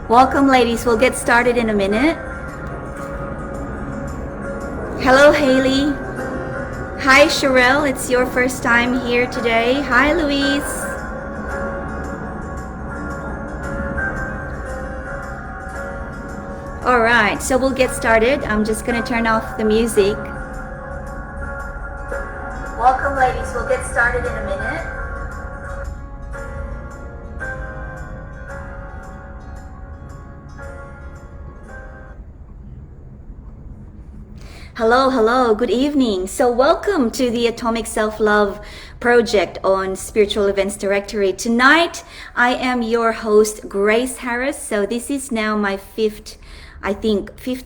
Welcome, ladies. We'll get started in a minute. Hello, Haley. Hi, Sherelle. It's your first time here today. Hi, Louise. All right, so we'll get started. I'm just going to turn off the music. Welcome, ladies. We'll get started in a minute. Hello, good evening. So welcome to the Atomic Self-Love Project on Spiritual Events Directory. Tonight, I am your host, Grace Harris. So this is now my fifth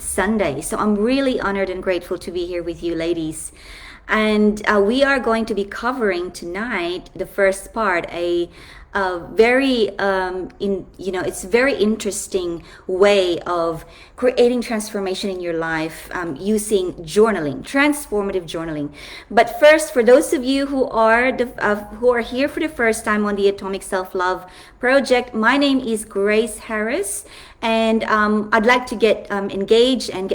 Sunday. So I'm really honored and grateful to be here with you, ladies. And we are going to be covering tonight the first part, it's very interesting way of creating transformation in your life using journaling, transformative journaling. But first, for those of you who are here for the first time on the Atomic Self-Love Project, my name is Grace Harris, and I'd like to get engaged and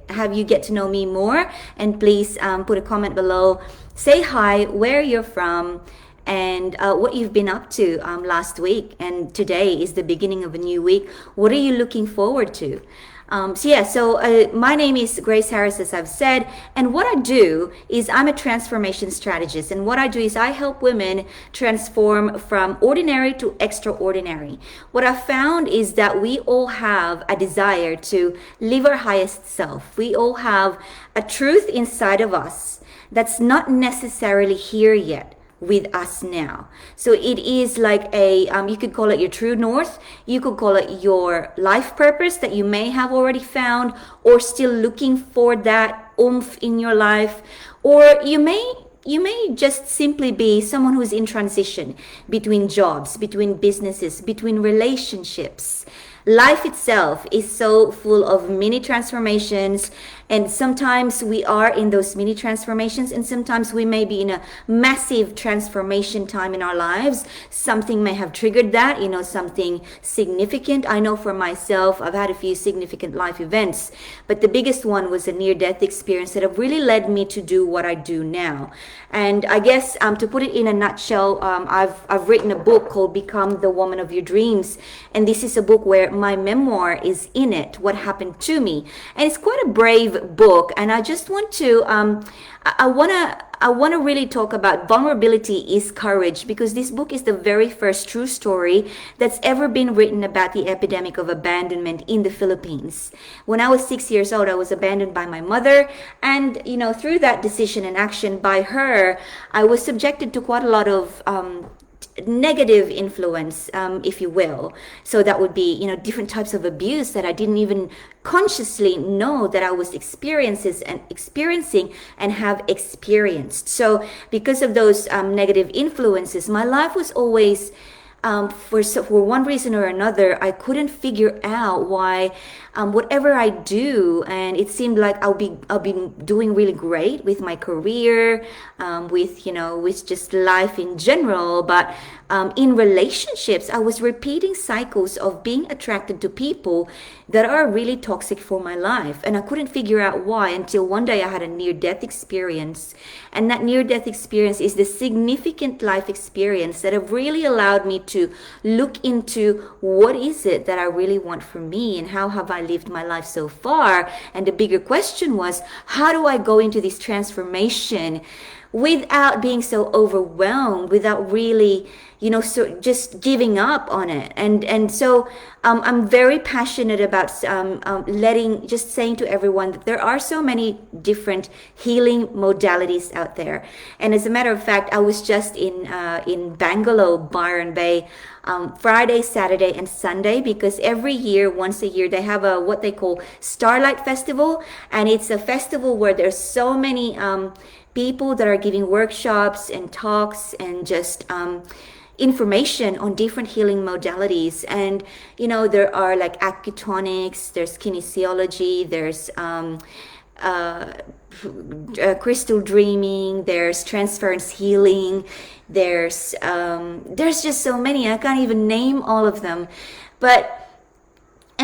have you get to know me more. And please put a comment below, say hi, where you're from, and what you've been up to last week. And today is the beginning of a new week. What are you looking forward to? My name is Grace Harris, as I've said, and what I do is I'm a transformation strategist, and what I do is I help women transform from ordinary to extraordinary. What I found is that we all have a desire to live our highest self. We all have a truth inside of us that's not necessarily here yet with us now. So it is like you could call it your true north, you could call it your life purpose that you may have already found or still looking for that oomph in your life, or you may just simply be someone who's in transition between jobs, between businesses, between relationships. Life itself is so full of mini transformations, and sometimes we are in those mini transformations, and sometimes we may be in a massive transformation time in our lives. Something may have triggered that, something significant. I know for myself, I've had a few significant life events, but the biggest one was a near-death experience that have really led me to do what I do now. And I guess to put it in a nutshell, I've written a book called Become the Woman of Your Dreams, and this is a book where my memoir is in it, what happened to me, and it's quite a brave book. And I just want to I want to really talk about vulnerability is courage, because this book is the very first true story that's ever been written about the epidemic of abandonment in the Philippines. When I was 6 years old, I was abandoned by my mother, and through that decision and action by her, I was subjected to quite a lot of negative influence, if you will. So that would be different types of abuse that I didn't even consciously know that I was experiencing and have experienced. So because of those negative influences, my life was always for one reason or another, I couldn't figure out why whatever I do, and it seemed like I'll be doing really great with my career, with just life in general, but in relationships, I was repeating cycles of being attracted to people that are really toxic for my life, and I couldn't figure out why until one day I had a near-death experience, and that near-death experience is the significant life experience that have really allowed me to look into what is it that I really want for me, and how have I lived my life so far. And the bigger question was, how do I go into this transformation without being so overwhelmed, without really so just giving up on it. And so I'm very passionate about just saying to everyone that there are so many different healing modalities out there. And as a matter of fact, I was just in Bangalore, Byron Bay, Friday, Saturday, and Sunday, because every year, once a year, they have what they call Starlight Festival, and it's a festival where there's so many people that are giving workshops and talks and just information on different healing modalities. And there are like acutonics, there's kinesiology, there's crystal dreaming, there's transference healing, there's just so many, I can't even name all of them. But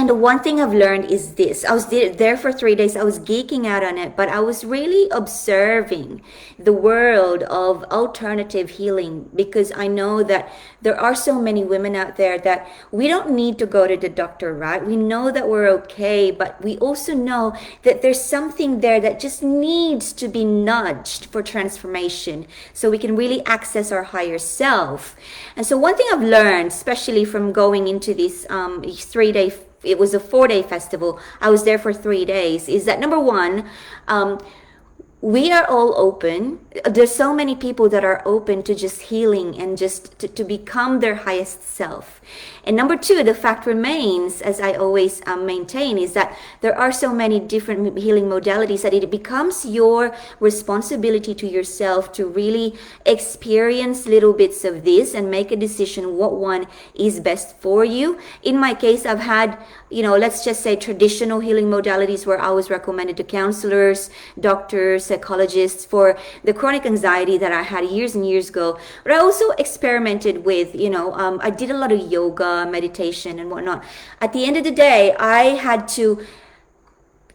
And the one thing I've learned is this. I was there for 3 days. I was geeking out on it, but I was really observing the world of alternative healing, because I know that there are so many women out there that we don't need to go to the doctor, right? We know that we're okay, but we also know that there's something there that just needs to be nudged for transformation so we can really access our higher self. And so one thing I've learned, especially from going into this 3-day, it was a 4-day festival, I was there for 3 days, is that number one, we are all open. There's so many people that are open to just healing and just to become their highest self. And number two, the fact remains, as I always maintain, is that there are so many different healing modalities that it becomes your responsibility to yourself to really experience little bits of this and make a decision what one is best for you. In my case, I've had, let's just say traditional healing modalities where I was recommended to counselors, doctors, psychologists for the chronic anxiety that I had years and years ago. But I also experimented with, I did a lot of yoga, meditation and whatnot. At the end of the day, I had to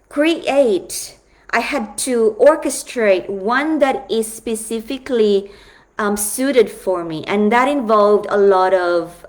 orchestrate one that is specifically suited for me, and that involved a lot of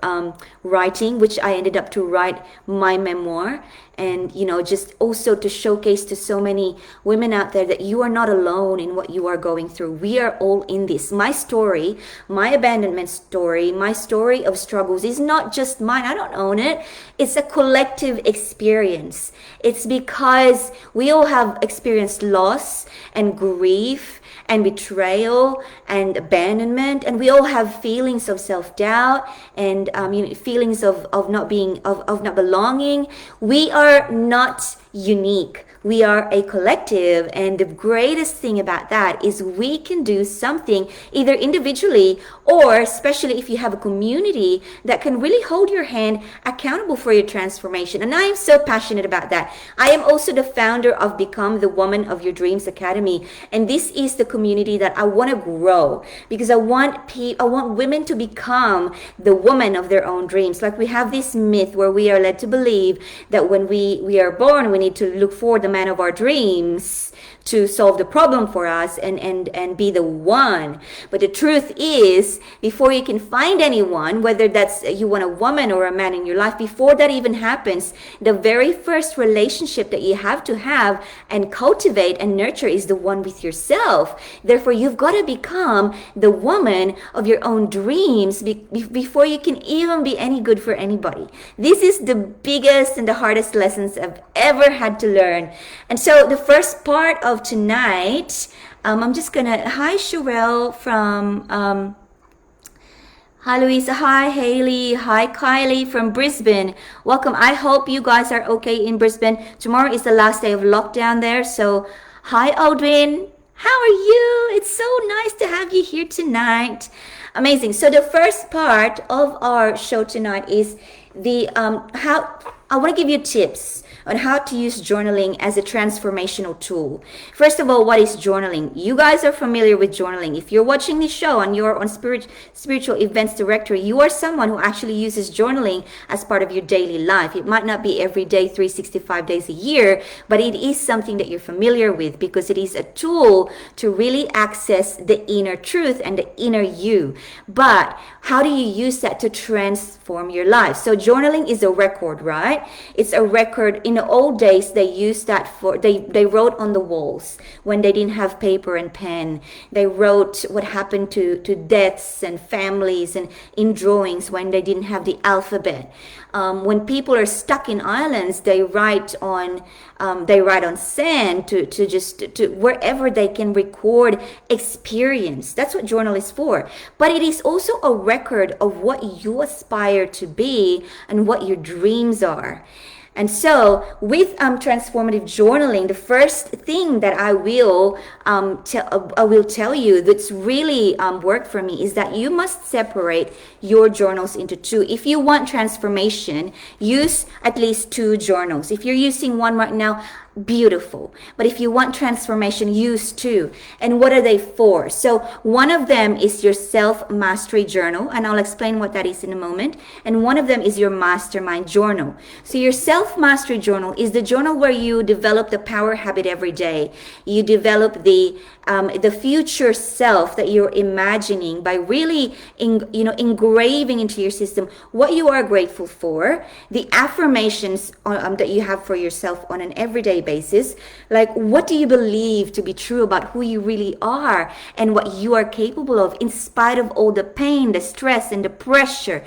writing, which I ended up to write my memoir, and just also to showcase to so many women out there that you are not alone in what you are going through. We are all in this. My story, my abandonment story, my story of struggles is not just mine. I don't own it. It's a collective experience. It's because we all have experienced loss and grief and betrayal and abandonment, and we all have feelings of self-doubt and feelings of not belonging. We are not unique. We are a collective, and the greatest thing about that is we can do something either individually or especially if you have a community that can really hold your hand accountable for your transformation. And I am so passionate about that. I am also the founder of Become the Woman of Your Dreams Academy, and this is the community that I want to grow because I want women to become the woman of their own dreams. Like we have this myth where we are led to believe that when we are born, we need to look for the man of our dreams to solve the problem for us and be the one. But the truth is, before you can find anyone, whether that's you want a woman or a man in your life, before that even happens, the very first relationship that you have to have and cultivate and nurture is the one with yourself. Therefore, you've got to become the woman of your own dreams before you can even be any good for anybody. This is the biggest and the hardest lessons I've ever had to learn. And so the first part of tonight, I'm just gonna, hi Sherelle from hi Louisa, hi Haley, hi Kylie from Brisbane, welcome. I hope you guys are okay in Brisbane. Tomorrow is the last day of lockdown there, so hi Audrey, how are you? It's so nice to have you here tonight. Amazing. So the first part of our show tonight is the how I want to give you tips on how to use journaling as a transformational tool. First of all, what is journaling? You guys are familiar with journaling. If you're watching this show and you're on spiritual events directory, you are someone who actually uses journaling as part of your daily life. It might not be every day, 365 days a year, but it is something that you're familiar with because it is a tool to really access the inner truth and the inner you. But how do you use that to transform your life? So journaling is a record, right? It's a record. In the old days, they used that for, they wrote on the walls when they didn't have paper and pen. They wrote what happened to deaths and families, and in drawings when they didn't have the alphabet. When people are stuck in islands, they write on sand to wherever they can record experience. That's what journal is for. But it is also a record of what you aspire to be and what your dreams are. And so with transformative journaling, the first thing that I will tell you that's really worked for me is that you must separate your journals into two. If you want transformation, use at least two journals. If you're using one right now, beautiful. But if you want transformation, use two. And what are they for? So one of them is your self-mastery journal, and I'll explain what that is in a moment. And one of them is your mastermind journal. So your self-mastery journal is the journal where you develop the power habit every day. You develop the future self that you're imagining by really engraving into your system what you are grateful for, the affirmations that you have for yourself on an everyday basis, like what do you believe to be true about who you really are and what you are capable of in spite of all the pain, the stress, and the pressure.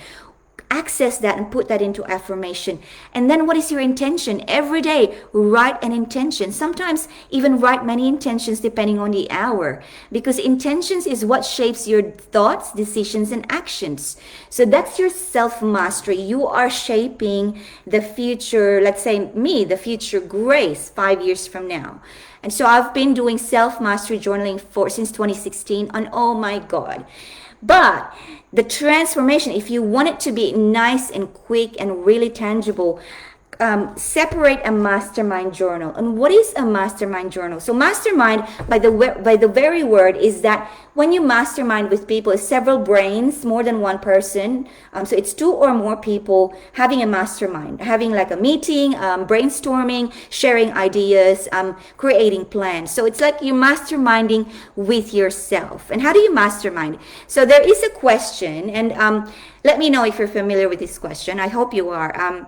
Access that and put that into affirmation. And then what is your intention? Every day, write an intention. Sometimes even write many intentions depending on the hour, because intentions is what shapes your thoughts, decisions, and actions. So that's your self-mastery. You are shaping the future, let's say me, the future Grace 5 years from now. And so I've been doing self-mastery journaling since 2016, and oh my God. But the transformation, if you want it to be nice and quick and really tangible, separate a mastermind journal. And what is a mastermind journal? So mastermind, by the very word, is that when you mastermind with people, it's several brains, more than one person. So it's two or more people having a mastermind, having like a meeting, brainstorming, sharing ideas, creating plans. So it's like you're masterminding with yourself. And how do you mastermind? So there is a question, and let me know if you're familiar with this question. I hope you are.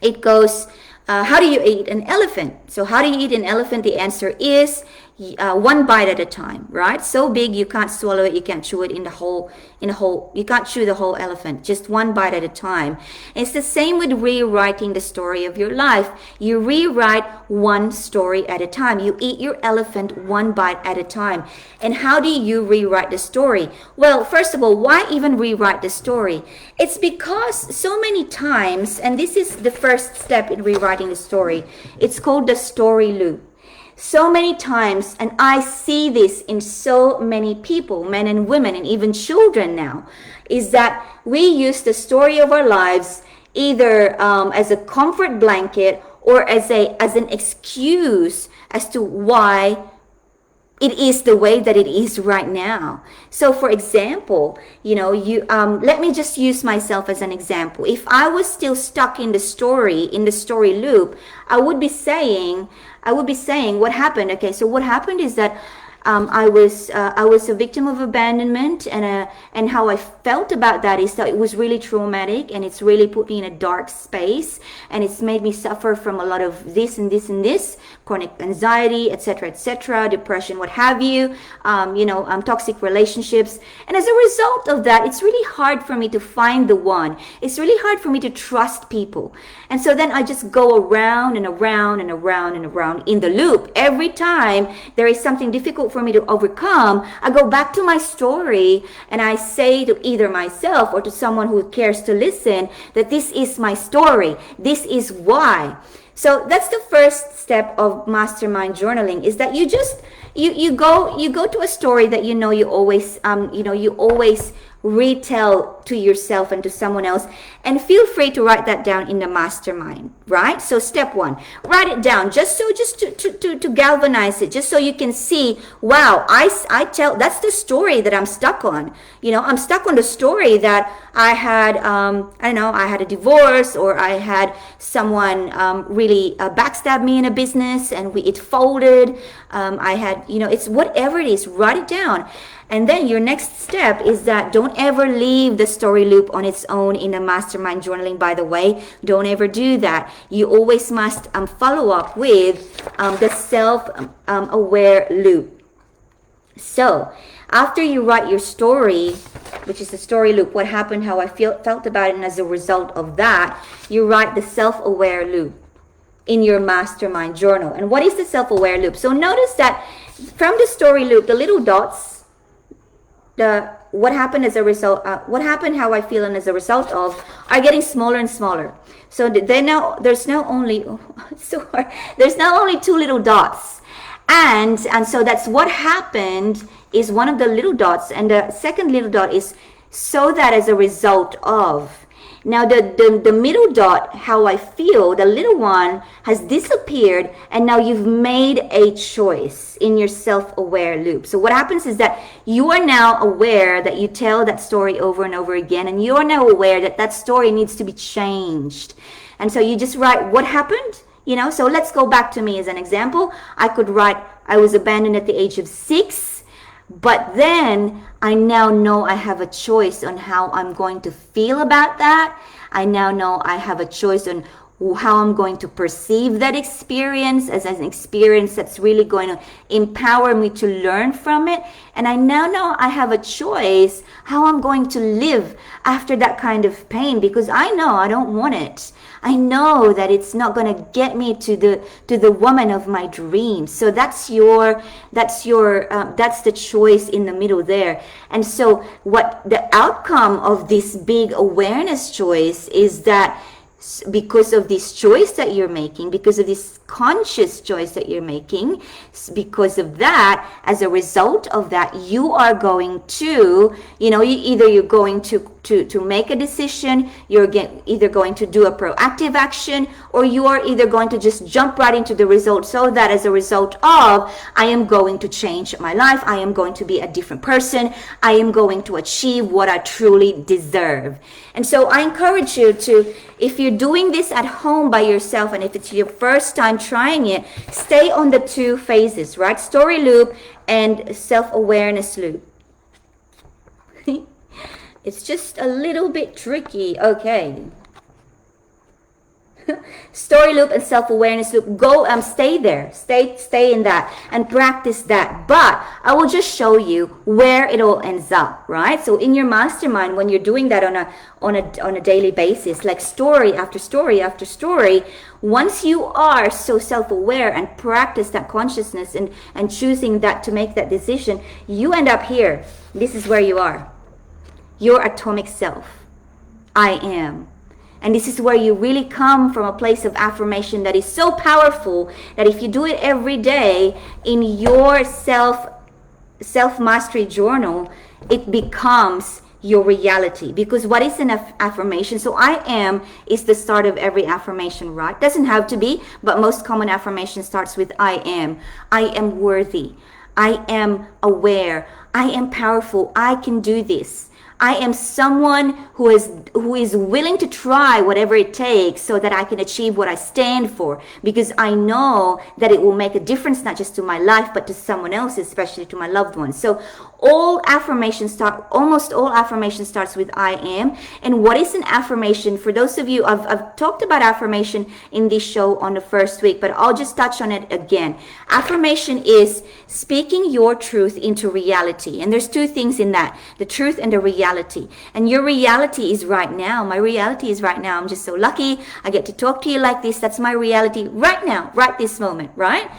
It goes, how do you eat an elephant? So how do you eat an elephant? The answer is one bite at a time, right? So big you can't swallow it, you can't chew it in a whole, you can't chew the whole elephant, just one bite at a time. And it's the same with rewriting the story of your life. You rewrite one story at a time. You eat your elephant one bite at a time. And how do you rewrite the story? Well, first of all, why even rewrite the story? It's because so many times, and this is the first step in rewriting the story, it's called the story loop. So many times, and I see this in so many people, men and women, and even children now, is that we use the story of our lives either as a comfort blanket or as an excuse as to why it is the way that it is right now. So for example, let me just use myself as an example. If I was still stuck in the story loop, I would be saying what happened. Okay, so what happened is that I was a victim of abandonment, and how I felt about that is that it was really traumatic, and it's really put me in a dark space, and it's made me suffer from a lot of this and this and this, chronic anxiety, etc., depression, what have you, toxic relationships. And as a result of that, it's really hard for me to find the one. It's really hard for me to trust people. And so then I just go around and around and around and around in the loop. Every time there is something difficult for me to overcome, I go back to my story and I say to either myself or to someone who cares to listen that this is my story. This is why. So that's the first step of mastermind journaling, is that you just you go to a story that you always retell to yourself and to someone else, and feel free to write that down in the mastermind, right? So step one, write it down, just to galvanize it, just so you can see, wow, I tell, that's the story that I'm stuck on. I'm stuck on the story that I had, I had a divorce, or I had someone really backstab me in a business and it folded. I had, it's whatever it is, write it down. And then your next step is that don't ever leave the story loop on its own in the mastermind journaling, by the way. Don't ever do that. You always must follow up with the self-aware loop. So after you write your story, which is the story loop, what happened, how I felt about it, and as a result of that, you write the self-aware loop in your mastermind journal. And what is the self-aware loop? So notice that from the story loop, the little dots, what happened as a result, what happened, how I feel, and as a result of, are getting smaller and smaller. So there's now only two little dots, and so that's what happened is one of the little dots, and the second little dot is so that as a result of. Now the middle dot, how I feel, the little one has disappeared, and now you've made a choice in your self-aware loop. So what happens is that you are now aware that you tell that story over and over again, and you are now aware that that story needs to be changed. And so you just write what happened, so let's go back to me as an example. I could write, I was abandoned at the age of 6, but then I now know I have a choice on how I'm going to feel about that. I now know I have a choice on how I'm going to perceive that experience as an experience that's really going to empower me to learn from it. And I now know I have a choice how I'm going to live after that kind of pain, because I know I don't want it. I know that it's not going to get me to the woman of my dreams. So that's the choice in the middle there. And so what the outcome of this big awareness choice is that because of this choice that you're making, because of this conscious choice that you're making, because of that, as a result of that, you are going to, you're going to make a decision, you're either going to do a proactive action, or you are either going to just jump right into the result, so that as a result of, I am going to change my life, I am going to be a different person, I am going to achieve what I truly deserve. And so I encourage you to, if you're doing this at home by yourself, and if it's your first time trying it, stay on the 2 phases, right? Story loop and self-awareness loop. It's just a little bit tricky. Okay. Story loop and self-awareness loop. Go, stay there. Stay in that and practice that. But I will just show you where it all ends up, right? So in your mastermind, when you're doing that on a daily basis, like story after story after story, once you are so self-aware and practice that consciousness and choosing that to make that decision, you end up here. This is where you are. Your atomic self. I am. And this is where you really come from a place of affirmation that is so powerful that if you do it every day in your self-mastery journal, it becomes your reality. Because what is an affirmation? So I am is the start of every affirmation, right? Doesn't have to be, but most common affirmation starts with I am. I am worthy. I am aware. I am powerful. I can do this. I am someone who is willing to try whatever it takes so that I can achieve what I stand for, because I know that it will make a difference not just to my life but to someone else, especially to my loved ones. So almost all affirmation starts with I am. And what is an affirmation? For those of you, I've talked about affirmation in this show on the first week, but I'll just touch on it again. Affirmation is speaking your truth into reality. And there's 2 things in that, the truth and the reality. And your reality is right now. My reality is right now. I'm just so lucky. I get to talk to you like this. That's my reality right now, right this moment, right?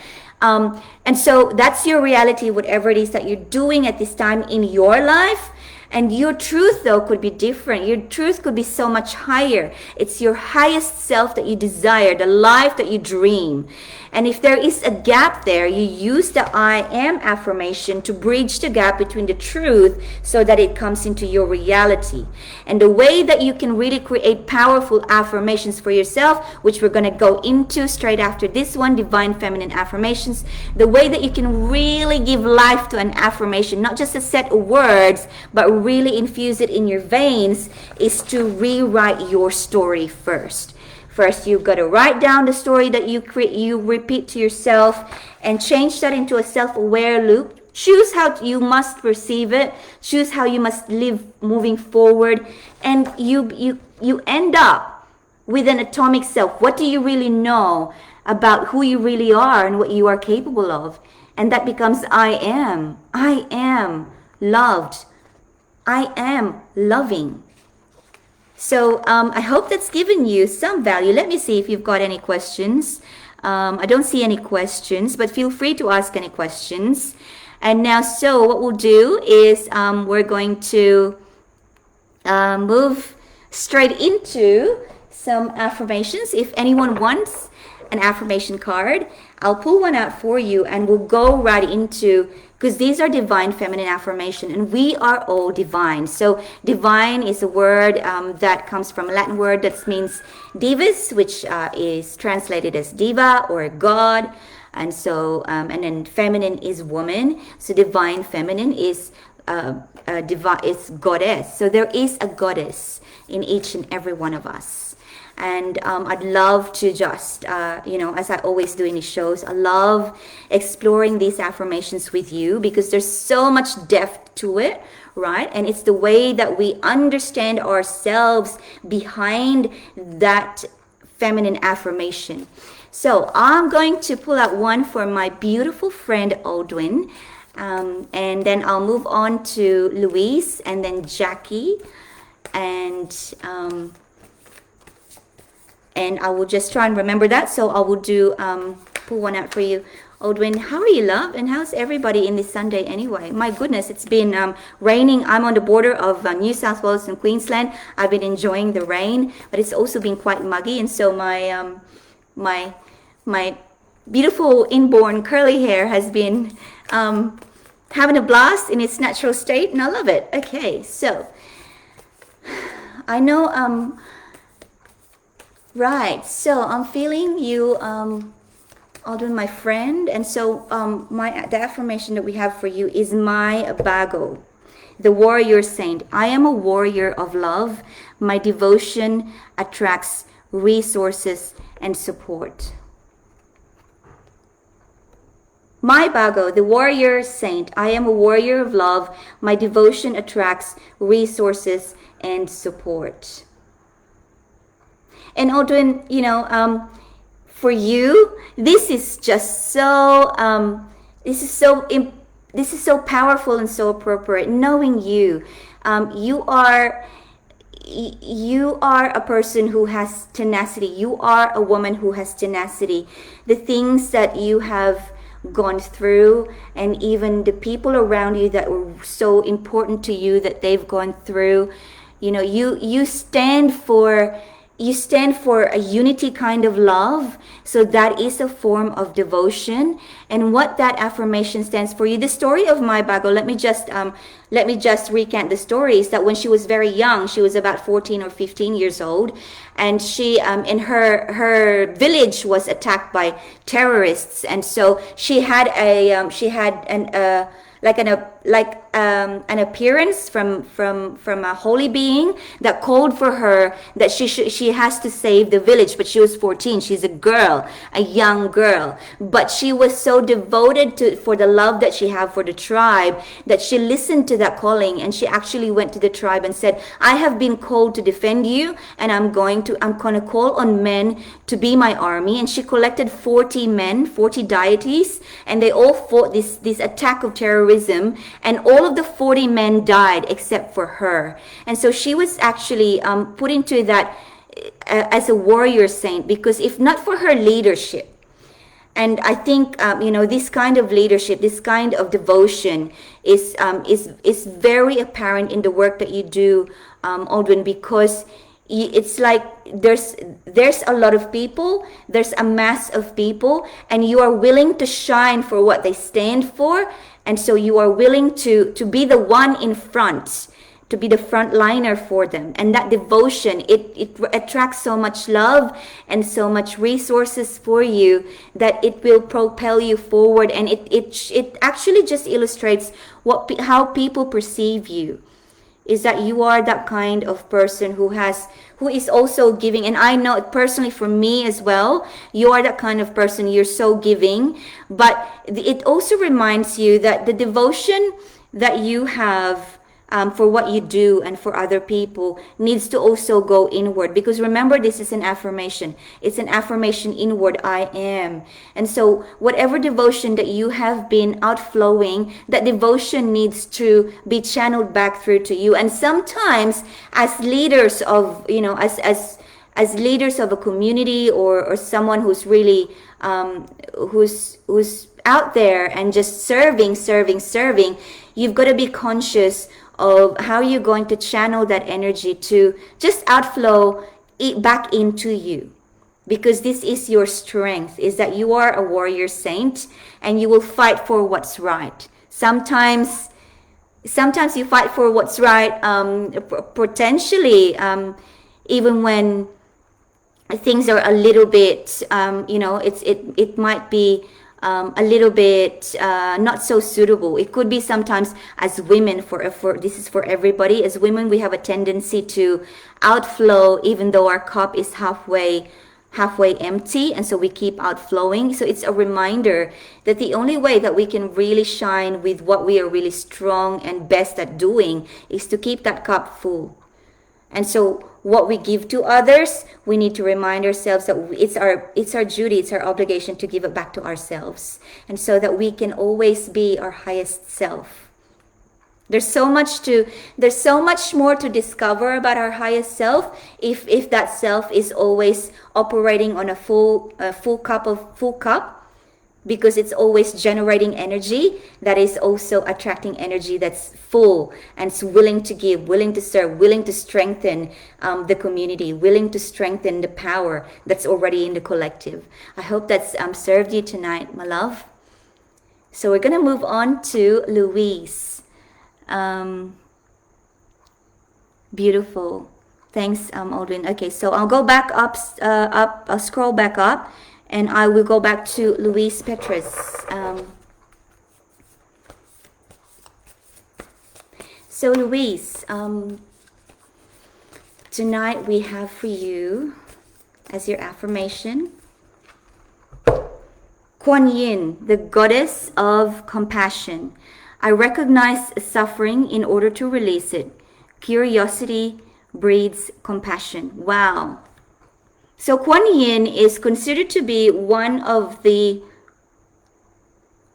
And so that's your reality, whatever it is that you're doing at this time in your life. And your truth, though, could be different. Your truth could be so much higher. It's your highest self that you desire, the life that you dream. And if there is a gap there, you use the I am affirmation to bridge the gap between the truth so that it comes into your reality. And the way that you can really create powerful affirmations for yourself, which we're going to go into straight after this one, Divine Feminine Affirmations, the way that you can really give life to an affirmation, not just a set of words, but really infuse it in your veins, is to rewrite your story first. First, you've got to write down the story that you repeat to yourself and change that into a self-aware loop. Choose how you must perceive it. Choose how you must live moving forward. And you end up with an atomic self. What do you really know about who you really are and what you are capable of? And that becomes I am. I am loved. I am loving. So I hope that's given you some value. Let me see if you've got any questions. I don't see any questions, but feel free to ask any questions. And now, so what we'll do is we're going to move straight into some affirmations. If anyone wants an affirmation card. I'll pull one out for you and we'll go right into, because these are divine feminine affirmation and we are all divine. So divine is a word that comes from a Latin word that means divus, which is translated as diva or god. And so, and then feminine is woman. So divine feminine is divine, is goddess. So there is a goddess in each and every one of us. And I'd love to just, as I always do in these shows, I love exploring these affirmations with you because there's so much depth to it, right? And it's the way that we understand ourselves behind that feminine affirmation. So I'm going to pull out one for my beautiful friend Aldwin, and then I'll move on to Louise and then Jackie, and I will just try and remember that. So I will do pull one out for you. Aldwin, how are you, love? And how's everybody in this Sunday anyway? My goodness, it's been raining. I'm on the border of New South Wales and Queensland. I've been enjoying the rain, but it's also been quite muggy, and so my beautiful inborn curly hair has been having a blast in its natural state, and I love it. Okay, so I know right, so I'm feeling you, Aldwin, my friend, and so the affirmation that we have for you is my Bago, the warrior saint. I am a warrior of love. My devotion attracts resources and support. My Bago, the warrior saint. I am a warrior of love. My devotion attracts resources and support. And Aldwin, for you, this is just so this is so powerful and so appropriate. Knowing you, you are a person who has tenacity. You are a woman who has tenacity. The things that you have gone through, and even the people around you that were so important to you that they've gone through, you stand for a unity kind of love. So that is a form of devotion. And what that affirmation stands for you, the story of my Bago, let me just recant the story, is that when she was very young, she was about 14 or 15 years old, and she in her village was attacked by terrorists, and so she had an appearance from a holy being that called for her that she has to save the village. But she was 14. She's a young girl, but she was so devoted for the love that she had for the tribe that she listened to that calling, and she actually went to the tribe and said, I have been called to defend you, and I'm going to call on men to be my army. And she collected 40 men, 40 deities, and they all fought this attack of terrorism, and all of the 40 men died except for her. And so she was actually put into that as a warrior saint, because if not for her leadership, and I think this kind of leadership, this kind of devotion is very apparent in the work that you do, Aldwin, because it's like there's a lot of people, there's a mass of people, and you are willing to shine for what they stand for. And so you are willing to be the one in front, to be the frontliner for them. And that devotion, it attracts so much love and so much resources for you that it will propel you forward. And it actually just illustrates how people perceive you, is that you are that kind of person who is also giving. And I know personally for me as well, you are that kind of person. You're so giving, but it also reminds you that the devotion that you have for what you do and for other people needs to also go inward, because remember, this is an affirmation. It's an affirmation inward, I am. And so whatever devotion that you have been outflowing, that devotion needs to be channeled back through to you. And sometimes as leaders of, as leaders of a community, or someone who's really who's out there and just serving, you've got to be conscious of how you're going to channel that energy to just outflow it back into you. because this is your strength, is that you are a warrior saint and you will fight for what's right. Sometimes you fight for what's right, potentially, even when things are a little bit, it might be a little bit not so suitable. It could be sometimes as women, for this is for everybody. As women, we have a tendency to outflow even though our cup is halfway empty, and so we keep outflowing. So it's a reminder that the only way that we can really shine with what we are really strong and best at doing is to keep that cup full. And so what we give to others, we need to remind ourselves that it's our duty, it's our obligation to give it back to ourselves, and so that we can always be our highest self. There's so much more to discover about our highest self if that self is always operating on a full cup, because it's always generating energy that is also attracting energy that's full and is willing to give, willing to serve, willing to strengthen the community, willing to strengthen the power that's already in the collective. I hope that's served you tonight, my love. So we're going to move on to Louise. Beautiful. Thanks, Aldrin. Okay, so I'll go back I'll scroll back up, and I will go back to Louise Petrus. So Louise, tonight we have for you as your affirmation, Kuan Yin, the goddess of compassion. I recognize suffering in order to release it. Curiosity breeds compassion. Wow. So Kuan Yin is considered to be one of the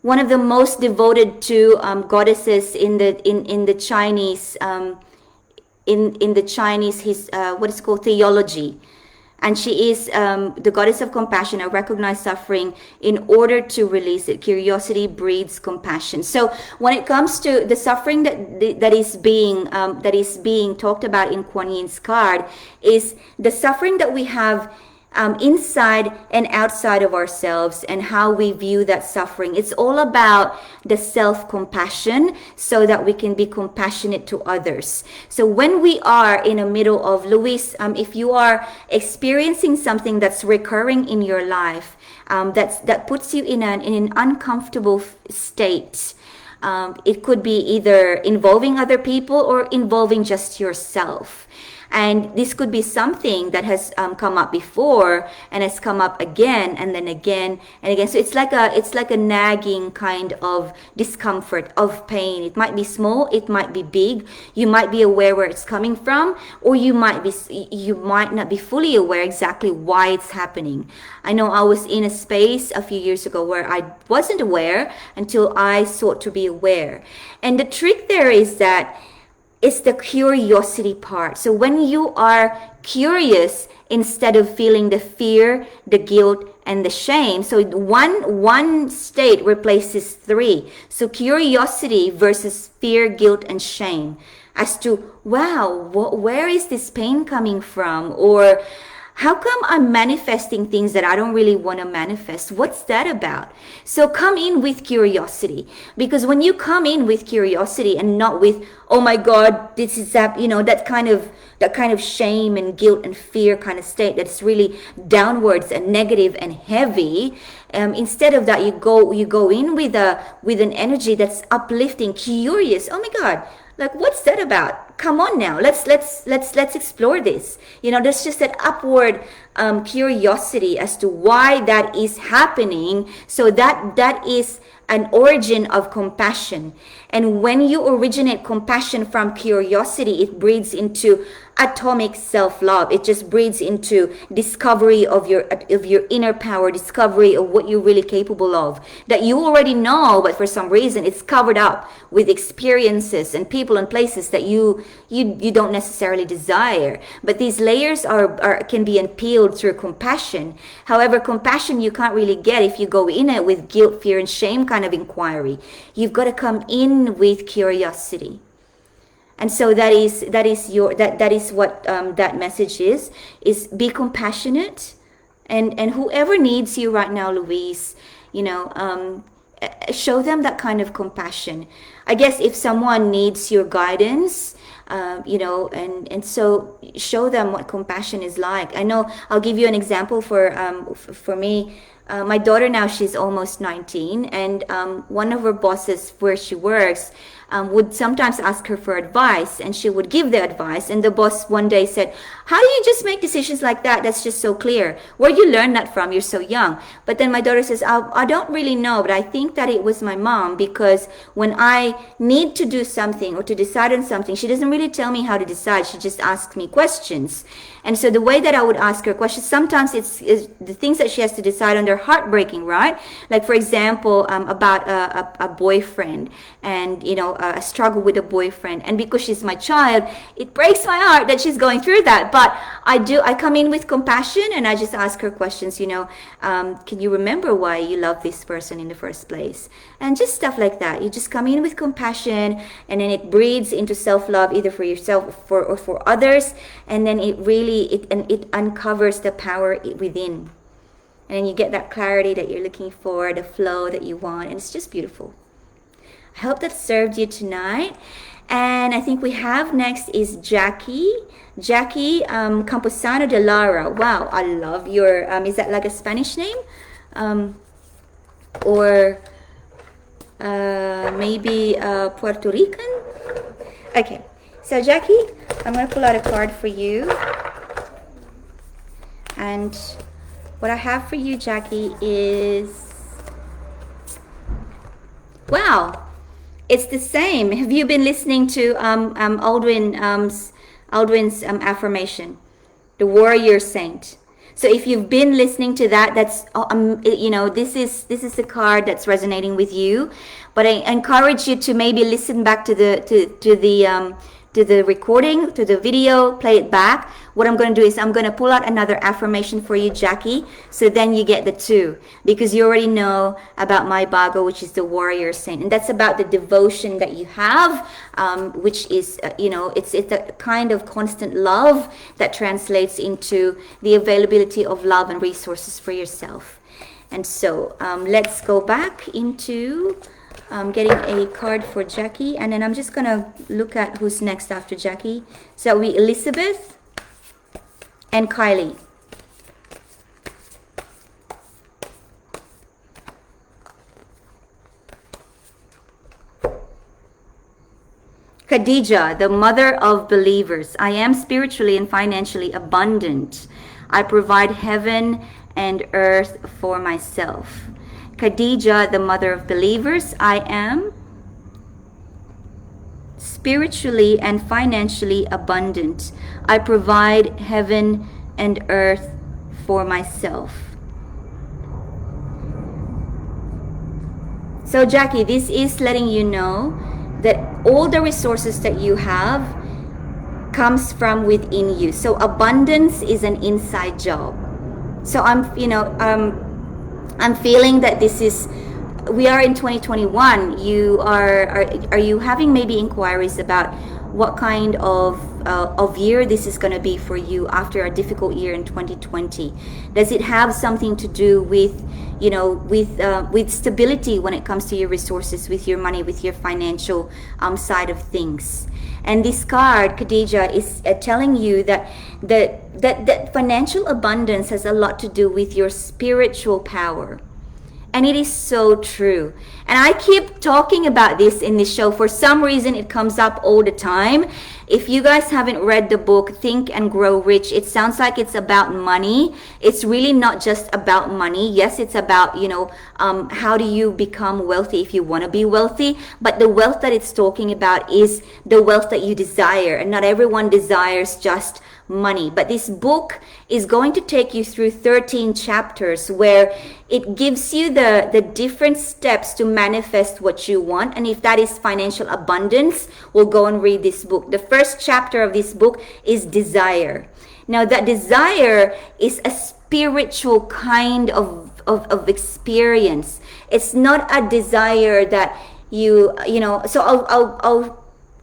most devoted to goddesses in the Chinese what is called theology. And she is the goddess of compassion. I recognize suffering in order to release it. Curiosity breeds compassion. So when it comes to the suffering that is being talked about in Kuan Yin's card, is the suffering that we have inside and outside of ourselves, and how we view that suffering. It's all about the self-compassion, so that we can be compassionate to others. So when we are in the middle of, Louise, if you are experiencing something that's recurring in your life, that puts you in an uncomfortable state, it could be either involving other people or involving just yourself. And this could be something that has come up before and has come up again and then again and again. So it's like a nagging kind of discomfort, of pain. It might be small, it might be big. You might be aware where it's coming from, or you might not be fully aware exactly why it's happening. I know I was in a space a few years ago where I wasn't aware until I sought to be aware. And the trick there is that it's the curiosity part. So when you are curious, instead of feeling the fear, the guilt, and the shame, so one state replaces three. So curiosity versus fear, guilt, and shame, as to, wow, where is this pain coming from? Or how come I'm manifesting things that I don't really want to manifest? What's that about? So come in with curiosity, because when you come in with curiosity and not with, oh my God, this is that, that kind of shame and guilt and fear kind of state that's really downwards and negative and heavy. Instead of that, you go in with an energy that's uplifting, curious. Oh my God, like, what's that about? Come on now, let's explore this. There's just that upward curiosity as to why that is happening. So that is an origin of compassion. And when you originate compassion from curiosity, it breeds into atomic self-love. It just breeds into discovery of your inner power, discovery of what you're really capable of, that you already know, but for some reason it's covered up with experiences and people and places that you don't necessarily desire. But these layers can be unpeeled through compassion. However, compassion you can't really get if you go in it with guilt, fear, and shame kind of inquiry. You've got to come in with curiosity. And so that is what that message is be compassionate, And whoever needs you right now, Louise, you know, show them that kind of compassion. I guess if someone needs your guidance, you know, and so show them what compassion is like. I know, I'll give you an example for me. My daughter now, she's almost 19, and one of her bosses where she works would sometimes ask her for advice, and she would give the advice. And the boss one day said, "How do you just make decisions like that? That's just so clear. Where'd you learn that from? You're so young." But then my daughter says, I don't really know, but I think that it was my mom, because when I need to do something or to decide on something, she doesn't really tell me how to decide. She just asks me questions. And so the way that I would ask her questions, sometimes it's the things that she has to decide on, they're heartbreaking, right? Like, for example, about a boyfriend, and, you know, a struggle with a boyfriend. And because she's my child, it breaks my heart that she's going through that. But I come in with compassion, and I just ask her questions, you know, can you remember why you love this person in the first place? And just stuff like that. You just come in with compassion, and then it breeds into self-love, either for yourself or for others. And then it really, it uncovers the power within. And then you get that clarity that you're looking for, the flow that you want. And it's just beautiful. I hope that served you tonight. And I think we have next is Jackie. Jackie Camposano de Lara. Wow, I love your, is that like a Spanish name? Or maybe Puerto Rican? Okay, so Jackie, I'm going to pull out a card for you. And what I have for you, Jackie, is, wow, it's the same. Have you been listening to Aldwin's affirmation, the warrior saint? So if you've been listening to that, that's you know, this is the card that's resonating with you. But I encourage you to maybe listen back to the recording, to the video, play it back. What I'm going to do is I'm going to pull out another affirmation for you, Jackie, so then you get the two, because you already know about my bago, which is the warrior saint, and that's about the devotion that you have, which is, you know, it's a kind of constant love that translates into the availability of love and resources for yourself. And so let's go back into getting a card for Jackie, and then I'm just gonna look at who's next after Jackie. So that will be Elizabeth and Kylie. Khadija, the mother of believers. I am spiritually and financially abundant. I provide heaven and earth for myself. Khadija, the mother of believers. I am spiritually and financially abundant. I provide heaven and earth for myself. So Jackie, this is letting you know that all the resources that you have comes from within you. So abundance is an inside job. So I'm feeling that this is, we are in 2021. You are you having maybe inquiries about what kind of year this is going to be for you after a difficult year in 2020? Does it have something to do with, you know, with stability when it comes to your resources, with your money, with your financial side of things? And this card, Khadija, is telling you that that financial abundance has a lot to do with your spiritual power. And it is so true. And I keep talking about this in this show. For some reason, it comes up all the time. If you guys haven't read the book, Think and Grow Rich, it sounds like it's about money. It's really not just about money. Yes, it's about, you know, how do you become wealthy if you want to be wealthy. But the wealth that it's talking about is the wealth that you desire. And not everyone desires just money. But this book is going to take you through 13 chapters where it gives you the different steps to manifest what you want. And if that is financial abundance, we'll go and read this book. The first chapter of this book is desire. Now that desire is a spiritual kind of experience. It's not a desire that you know, so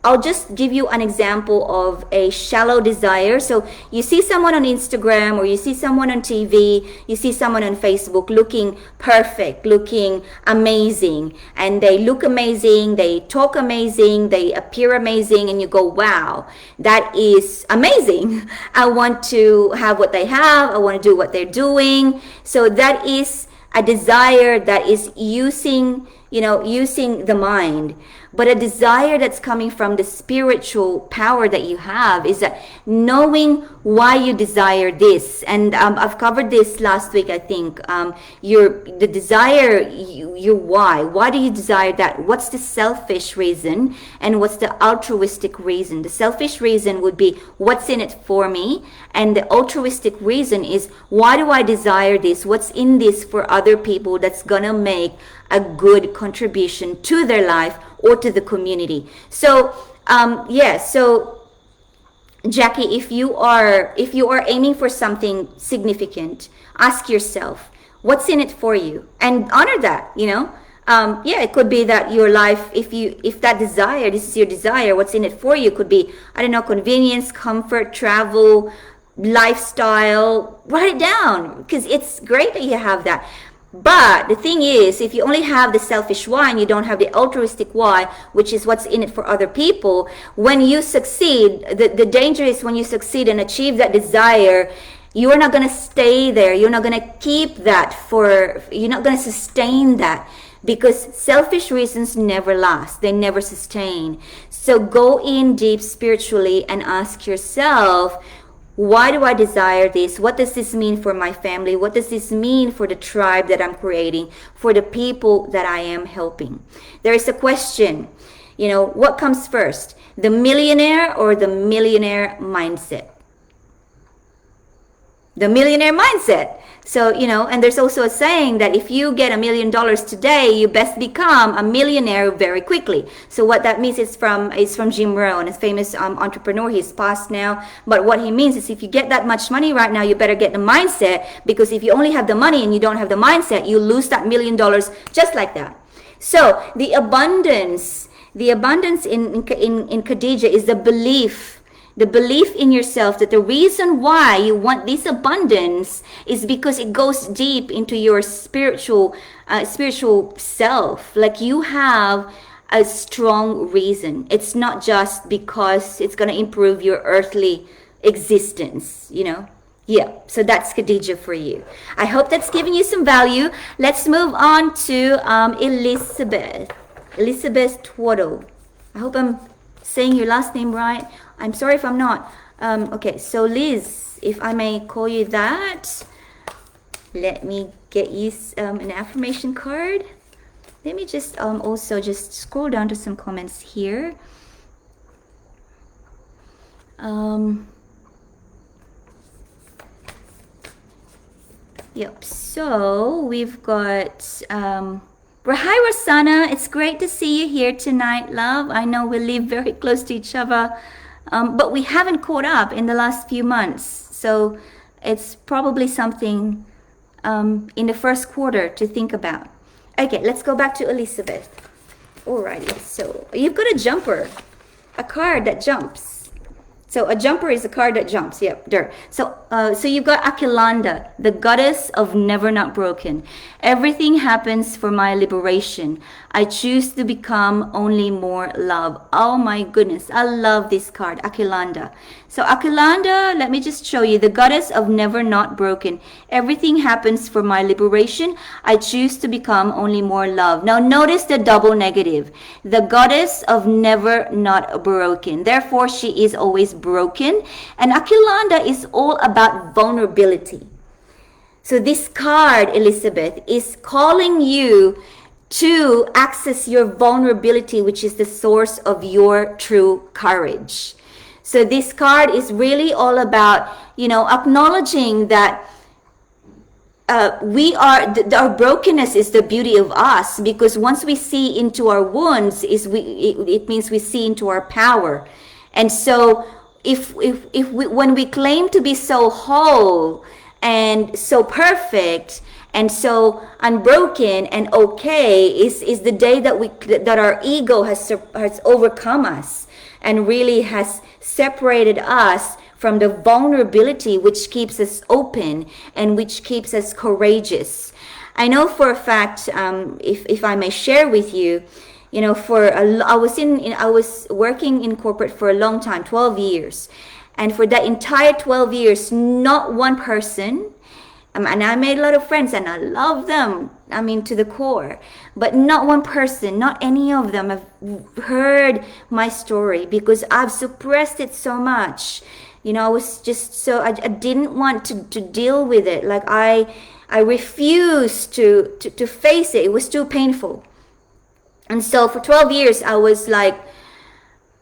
I'll just give you an example of a shallow desire. So you see someone on Instagram, or you see someone on TV, you see someone on Facebook looking perfect, looking amazing, and they look amazing, they talk amazing, they appear amazing, and you go, wow, that is amazing. I want to have what they have. I want to do what they're doing. So that is a desire that is using the mind. But a desire that's coming from the spiritual power that you have is that knowing why you desire this. And I've covered this last week, I think. Your why. Why do you desire that? What's the selfish reason, and what's the altruistic reason? The selfish reason would be, what's in it for me? And the altruistic reason is, why do I desire this? What's in this for other people that's gonna make a good contribution to their life or to the community? So so Jackie, if you are aiming for something significant, ask yourself, what's in it for you, and honor that. It could be that your life, if that desire, this is your desire, what's in it for you could be, I don't know, convenience, comfort, travel, lifestyle. Write it down, because it's great that you have that. But the thing is, if you only have the selfish why and you don't have the altruistic why, which is what's in it for other people, when you succeed, the danger is when you succeed and achieve that desire, you are not going to stay there. You're not going to keep that you're not going to sustain that, because selfish reasons never last. They never sustain. So go in deep spiritually and ask yourself, why do I desire this? What does this mean for my family? What does this mean for the tribe that I'm creating, for the people that I am helping? There is a question, what comes first, the millionaire or the millionaire mindset? The millionaire mindset. So, and there's also a saying that if you get $1 million today, you best become a millionaire very quickly. So what that means is from Jim Rohn, a famous entrepreneur. He's passed now. But what he means is, if you get that much money right now, you better get the mindset, because if you only have the money and you don't have the mindset, you lose that $1 million just like that. So the abundance in Khadija is the belief in yourself, that the reason why you want this abundance is because it goes deep into your spiritual self. Like, you have a strong reason. It's not just because it's going to improve your earthly existence, Yeah, so that's Khadija for you. I hope that's giving you some value. Let's move on to Elizabeth Twaddle. I hope I'm saying your last name right. I'm sorry if I'm not. Okay, so Liz, if I may call you that, let me get you an affirmation card. Let me just also just scroll down to some comments here. Yep, so we've got hi Rosanna, it's great to see you here tonight, love. I know we live very close to each other, but we haven't caught up in the last few months. So it's probably something in the first quarter to think about. Okay, let's go back to Elizabeth. Alrighty, so you've got a jumper, a card that jumps. So a jumper is a card that jumps. Yep, there. So you've got Akilanda, the goddess of never not broken. Everything happens for my liberation. I choose to become only more love. Oh my goodness, I love this card, Akilanda. So Akilanda, let me just show you, the goddess of never not broken. Everything happens for my liberation. I choose to become only more love. Now notice the double negative. The goddess of never not broken. Therefore, she is always broken. And Akilanda is all about vulnerability. So this card, Elizabeth, is calling you to access your vulnerability, which is the source of your true courage. So this card is really all about, acknowledging that our brokenness is the beauty of us, because once we see into our wounds, it means we see into our power. And so when we claim to be so whole and so perfect and so unbroken and okay, is the day that our ego has overcome us. and really has separated us from the vulnerability which keeps us open and which keeps us courageous. I know for a fact, if I may share with you, I was working in corporate for a long time, 12 years. And for that entire 12 years, not one person, and I made a lot of friends and I love them, I mean, to the core. But not one person, not any of them have heard my story because I've suppressed it so much. I was just so, I didn't want to deal with it. Like I refused to face it. It was too painful. And so for 12 years, I was like,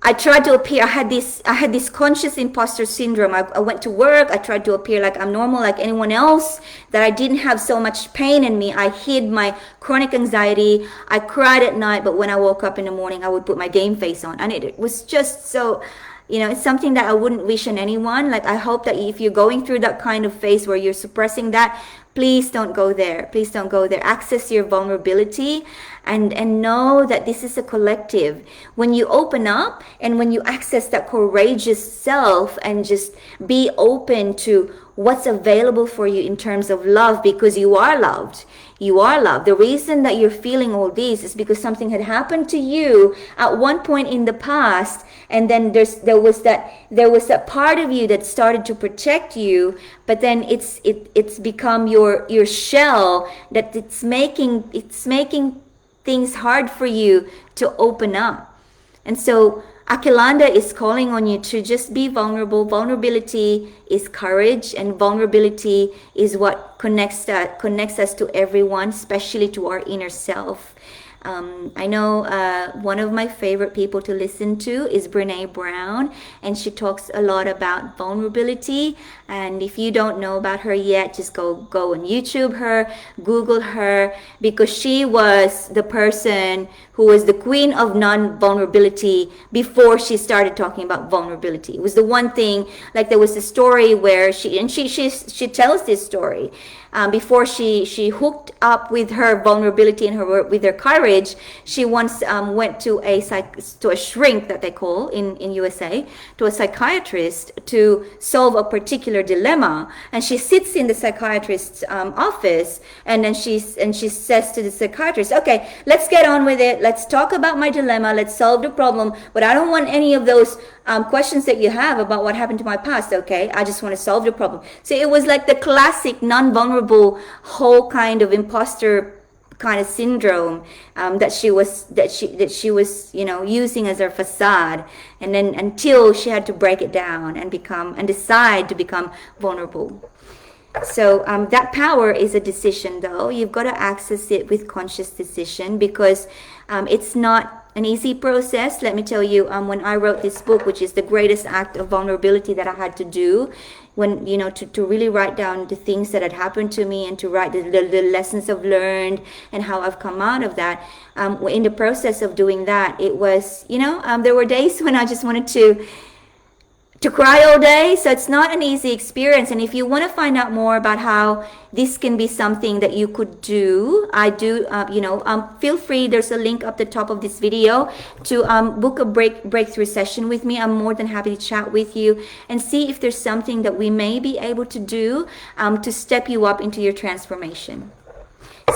I tried to appear. I had this conscious imposter syndrome. I went to work. I tried to appear like I'm normal, like anyone else, that I didn't have so much pain in me. I hid my chronic anxiety. I cried at night, but when I woke up in the morning, I would put my game face on. And it was just so, it's something that I wouldn't wish on anyone. Like, I hope that if you're going through that kind of phase where you're suppressing that, please don't go there. Please don't go there. Access your vulnerability and know that this is a collective. When you open up and when you access that courageous self and just be open to what's available for you in terms of love, because you are loved. You are loved. The reason that you're feeling all these is because something had happened to you at one point in the past, and then there was that part of you that started to protect you, but then it's become your shell that it's making things hard for you to open up. And so Akilanda is calling on you to just be vulnerable. Vulnerability is courage, and vulnerability is what connects us to everyone, especially to our inner self. I know one of my favorite people to listen to is Brene Brown, and she talks a lot about vulnerability. And if you don't know about her yet, just go on YouTube her, Google her, because she was the person who was the queen of non-vulnerability before she started talking about vulnerability. It was the one thing, like there was a story where she tells this story. Before she hooked up with her vulnerability and with her courage, she once went to a shrink that they call in USA, to a psychiatrist to solve a particular dilemma. And she sits in the psychiatrist's office, and then she says to the psychiatrist, "Okay, let's get on with it. Let's talk about my dilemma. Let's solve the problem. But I don't want any of those questions that you have about what happened to my past. Okay, I just want to solve the problem." So it was like the classic non-vulnerable whole kind of imposter kind of syndrome that she was using as her facade, and then until she had to break it down and decide to become vulnerable. So that power is a decision, though. You've got to access it with conscious decision, because it's not an easy process. Let me tell you, when I wrote this book, which is the greatest act of vulnerability that I had to do, when to really write down the things that had happened to me and to write the lessons I've learned and how I've come out of that. In the process of doing that, it was there were days when I just wanted to cry all day. So it's not an easy experience. And if you want to find out more about how this can be something that you could do, feel free. There's a link up the top of this video to book a breakthrough session with me. I'm more than happy to chat with you and see if there's something that we may be able to do to step you up into your transformation.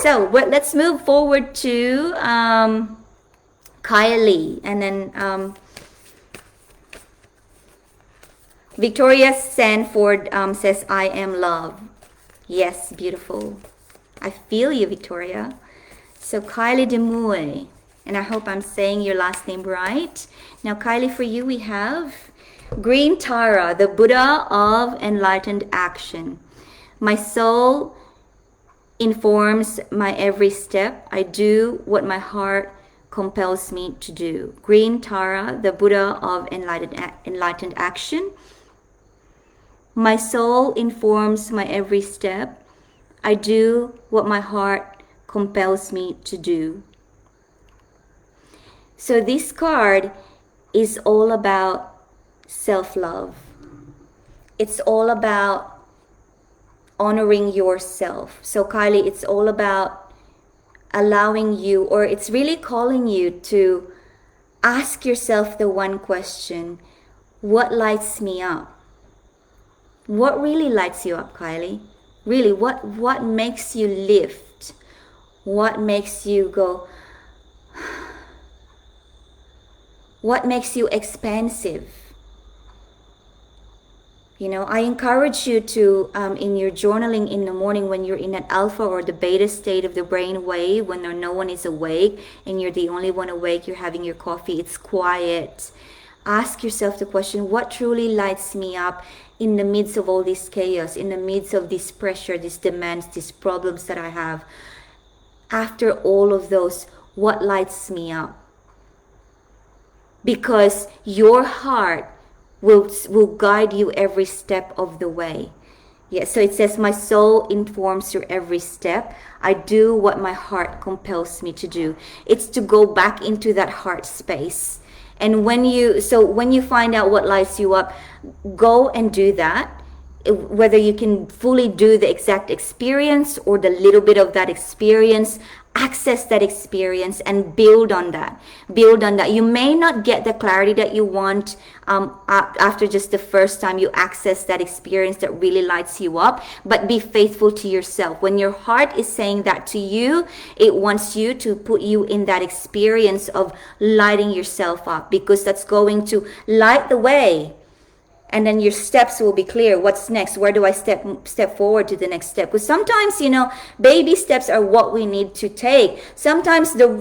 So let's move forward to Kylie, and then Victoria Sanford says, "I am love." Yes, beautiful. I feel you, Victoria. So Kylie Demouy, and I hope I'm saying your last name right. Now, Kylie, for you we have Green Tara, the Buddha of enlightened action. My soul informs my every step. I do what my heart compels me to do. Green Tara, the Buddha of enlightened action. My soul informs my every step. I do what my heart compels me to do. So this card is all about self-love. It's all about honoring yourself. So Kylie, it's all about allowing you, or it's really calling you to ask yourself the one question, what lights me up? What really lights you up, Kylie? Really, what makes you lift? What makes you go? What makes you expansive? You know, I encourage you to, in your journaling in the morning, when you're in that alpha or the beta state of the brain wave, when no one is awake and you're the only one awake, you're having your coffee, it's quiet. Ask yourself the question, what truly lights me up in the midst of all this chaos, in the midst of this pressure, these demands, these problems that I have? After all of those, what lights me up? Because your heart will guide you every step of the way. Yeah, so it says, my soul informs your every step. I do what my heart compels me to do. It's to go back into that heart space. And when you find out what lights you up, go and do that. Whether you can fully do the exact experience or the little bit of that experience, access that experience and build on that. You may not get the clarity that you want after just the first time you access that experience that really lights you up, but be faithful to yourself. When your heart is saying that to you, it wants you to put you in that experience of lighting yourself up, because that's going to light the way. And then your steps will be clear. What's next? Where do I step forward to the next step? Because sometimes, baby steps are what we need to take. Sometimes so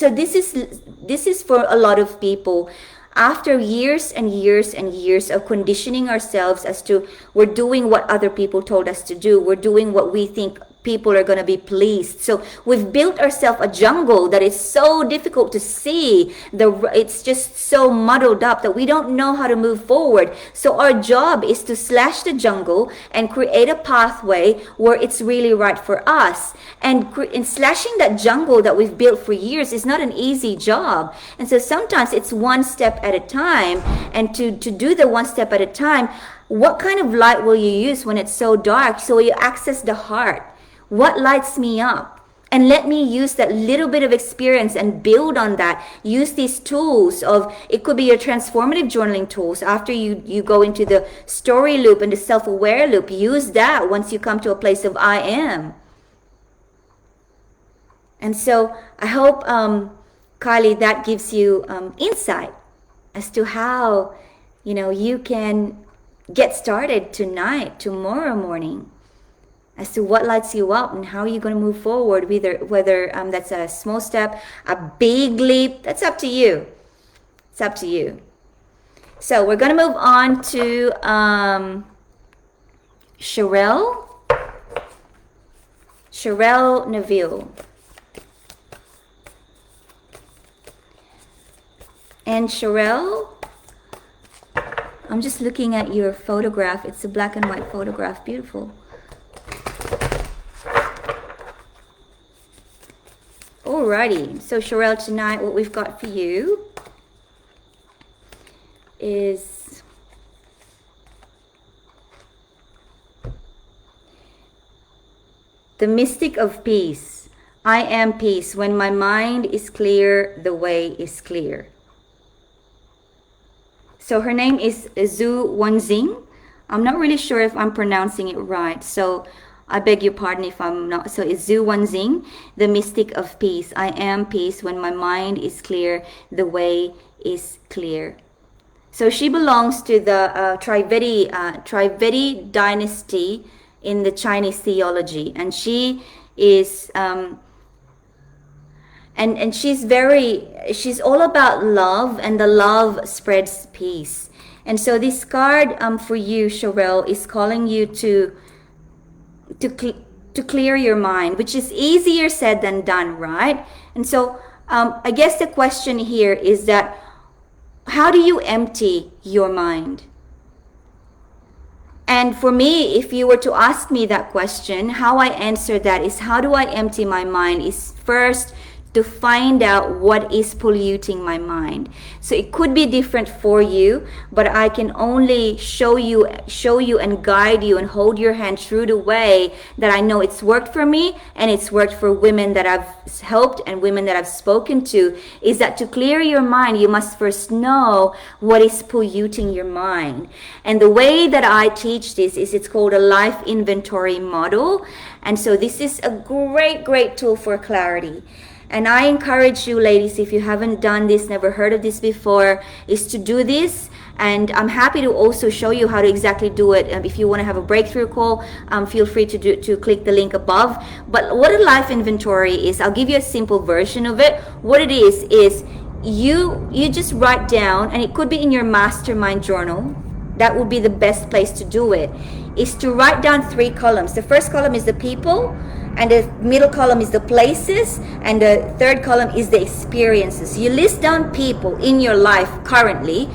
this is for a lot of people. After years and years and years of conditioning ourselves as to we're doing what other people told us to do, we're doing what we think people are going to be pleased. So we've built ourselves a jungle that is so difficult to see. It's just so muddled up that we don't know how to move forward. So our job is to slash the jungle and create a pathway where it's really right for us. And slashing that jungle that we've built for years is not an easy job. And so sometimes it's one step at a time. And to do the one step at a time, what kind of light will you use when it's so dark? So you access the heart. What lights me up? And let me use that little bit of experience and build on that. Use these tools it could be your transformative journaling tools. After you go into the story loop and the self-aware loop, use that once you come to a place of I am. And so I hope, Kylie, that gives you insight as to how, you can get started tonight, tomorrow morning, as to what lights you up and how you're going to move forward, whether that's a small step, a big leap. That's up to you. It's up to you. So we're going to move on to Sherelle Neville. And Sherelle, I'm just looking at your photograph. It's a black and white photograph. Beautiful. Alrighty, so Sherelle, tonight what we've got for you is the mystic of peace. I am peace. When my mind is clear, the way is clear. So her name is Zhu Wanxing. I'm not really sure if I'm pronouncing it right, so I beg your pardon if I'm not. So it's Zhu Wanxing, the mystic of peace. I am peace. When my mind is clear, the way is clear. So she belongs to the Trivedi dynasty in the Chinese theology, and she is and she's all about love, and the love spreads peace. And so this card for you, Sherelle, is calling you to clear your mind, which is easier said than done, right? And so I guess the question here is that, how do you empty your mind? And for me, if you were to ask me that question, how I answer that is, how do I empty my mind is first to find out what is polluting my mind. So it could be different for you, but I can only show you and guide you and hold your hand through the way that I know it's worked for me, and it's worked for women that I've helped and women that I've spoken to, is that to clear your mind, you must first know what is polluting your mind. And the way that I teach this is, it's called a life inventory model. And so this is a great tool for clarity. And I encourage you, ladies, if you haven't done this, never heard of this before, is to do this. And I'm happy to also show you how to exactly do it. If you want to have a breakthrough call, feel free to click the link above. But what a life inventory is, I'll give you a simple version of it. What it is you just write down, and it could be in your mastermind journal. That would be the best place to do it, is to write down 3 columns. The first column is the people, and the middle column is the places, and the third column is the experiences. You list down people in your life currently,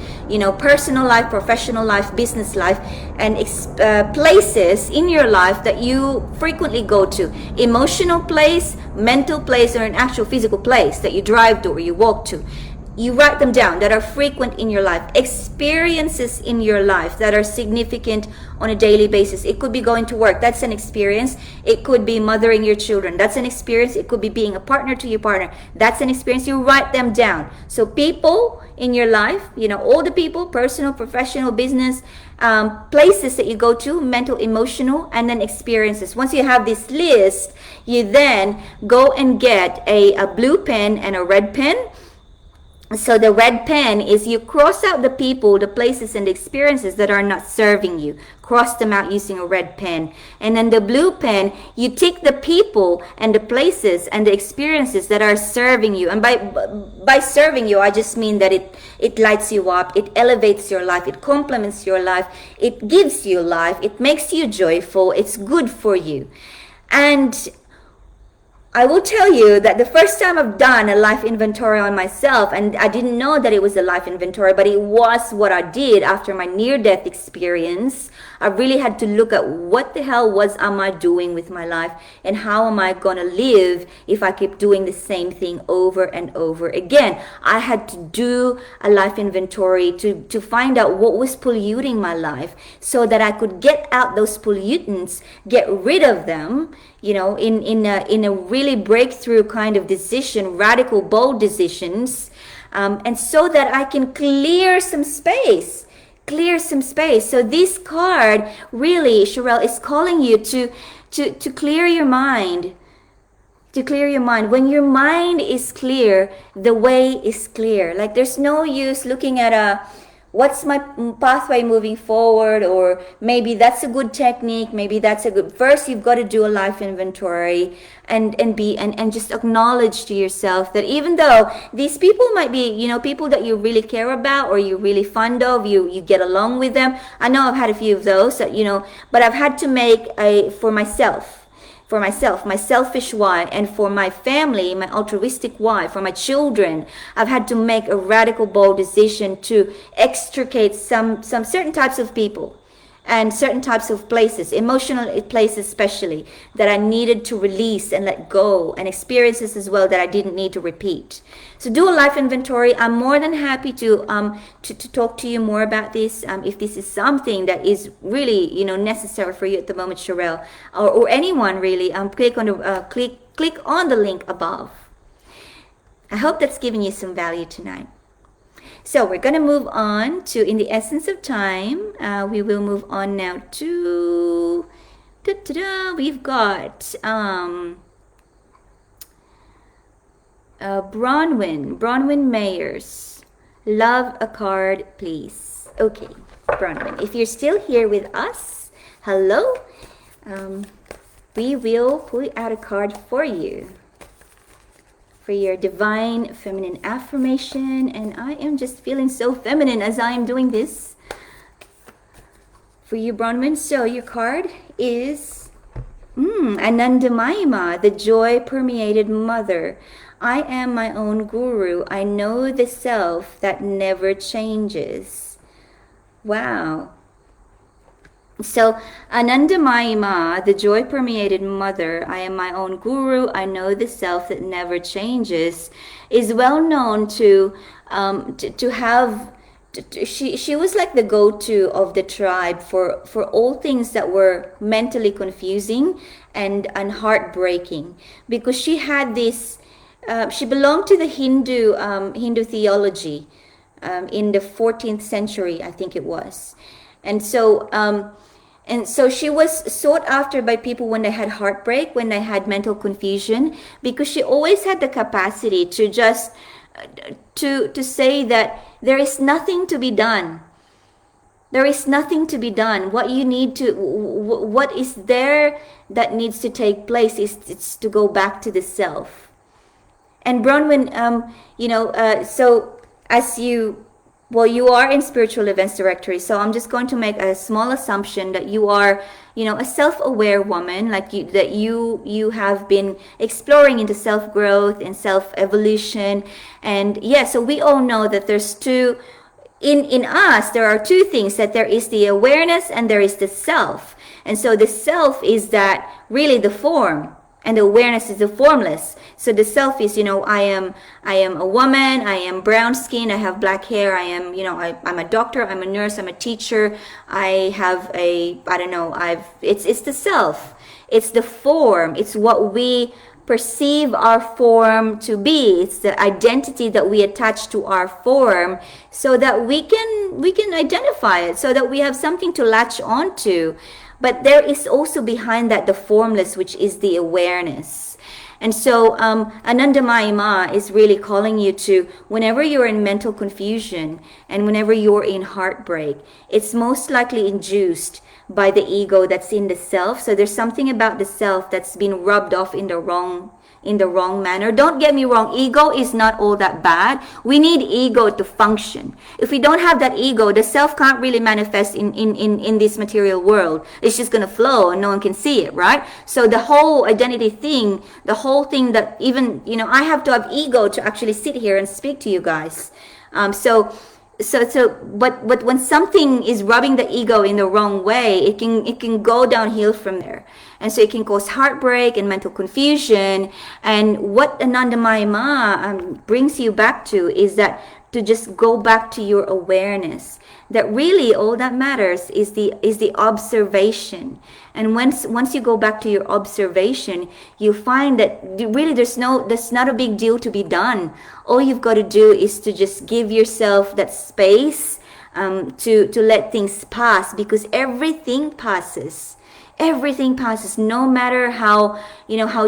personal life, professional life, business life, and places in your life that you frequently go to. Emotional place, mental place, or an actual physical place that you drive to or you walk to. You write them down that are frequent in your life. Experiences in your life that are significant on a daily basis. It could be going to work. That's an experience. It could be mothering your children. That's an experience. It could be being a partner to your partner. That's an experience. You write them down. So people in your life, all the people, personal, professional, business, places that you go to, mental, emotional, and then experiences. Once you have this list, you then go and get a blue pen and a red pen. So the red pen is, you cross out the people, the places, and the experiences that are not serving you. Cross them out using a red pen. And then the blue pen, you tick the people and the places and the experiences that are serving you. And by serving you, I just mean that it lights you up, it elevates your life, it complements your life, it gives you life, it makes you joyful, it's good for you. And I will tell you that the first time I've done a life inventory on myself, and I didn't know that it was a life inventory, but it was what I did after my near-death experience. I really had to look at what the hell am I doing with my life, and how am I going to live if I keep doing the same thing over and over again. I had to do a life inventory to find out what was polluting my life, so that I could get out those pollutants, get rid of them, in a really breakthrough kind of decision, radical, bold decisions, and so that I can clear some space. So this card really, Sherelle, is calling you to clear your mind. To clear your mind. When your mind is clear, the way is clear. Like, there's no use looking at what's my pathway moving forward, or maybe that's a good technique, maybe that's a good. First, you've got to do a life inventory and just acknowledge to yourself that even though these people might be, people that you really care about or you're really fond of, you get along with them. I know I've had a few of those that, but I've had to make for myself, my selfish why, and for my family, my altruistic why, for my children, I've had to make a radical, bold decision to extricate some certain types of people and certain types of places, emotional places especially, that I needed to release and let go, and experiences as well that I didn't need to repeat. So do a life inventory. I'm more than happy to talk to you more about this, if this is something that is really necessary for you at the moment, Sherelle, or anyone really. Click on the link above. I hope that's giving you some value tonight. So we're going to move on to, in the essence of time, we will move on now to, we've got Bronwyn Mayers. Love a card, please. Okay, Bronwyn, if you're still here with us, hello. We will pull out a card for you, for your divine feminine affirmation. And I am just feeling so feminine as I am doing this for you, Bronwyn. So your card is Anandamaima, the joy permeated mother. I am my own guru. I know the self that never changes. Wow. So, Anandamayi Ma, the joy permeated mother, I am my own guru, I know the self that never changes, is well known to have. She was like the go-to of the tribe for all things that were mentally confusing and heartbreaking, because she had this. She belonged to the Hindu theology in the 14th century, I think it was, and so. And so she was sought after by people when they had heartbreak, when they had mental confusion, because she always had the capacity to just to say that there is nothing to be done. There is nothing to be done. What you need to, what is there that needs to take place is it's to go back to the self. And Bronwyn, so as you, well, you are in spiritual events directory, so I'm just going to make a small assumption that you are, a self-aware woman, like you have been exploring into self-growth and self-evolution. And yeah, so we all know that there's two, in us, there are two things, that there is the awareness and there is the self. And so the self is that really the form, and the awareness is the formless. So the self is, I am a woman, I am brown skin, I have black hair, I am, I'm a doctor, I'm a nurse, I'm a teacher, I have it's the self. It's the form. It's what we perceive our form to be. It's the identity that we attach to our form, so that we can identify it, so that we have something to latch onto. But there is also behind that the formless, which is the awareness. And so Anandamayi Ma is really calling you to, whenever you're in mental confusion and whenever you're in heartbreak, it's most likely induced by the ego that's in the self. So there's something about the self that's been rubbed off in the wrong manner. Don't get me wrong, ego is not all that bad. We need ego to function. If we don't have that ego, the self can't really manifest in this material world. It's just going to flow and no one can see it, right? So the whole identity thing, the whole thing that even, I have to have ego to actually sit here and speak to you guys. But when something is rubbing the ego in the wrong way, it can go downhill from there. And so it can cause heartbreak and mental confusion. And what Anandamayi Ma brings you back to is that to just go back to your awareness, that really all that matters is the observation. And once you go back to your observation, you find that really there's not a big deal to be done. All you've got to do is to just give yourself that space to let things pass, because everything passes. Everything passes, no matter how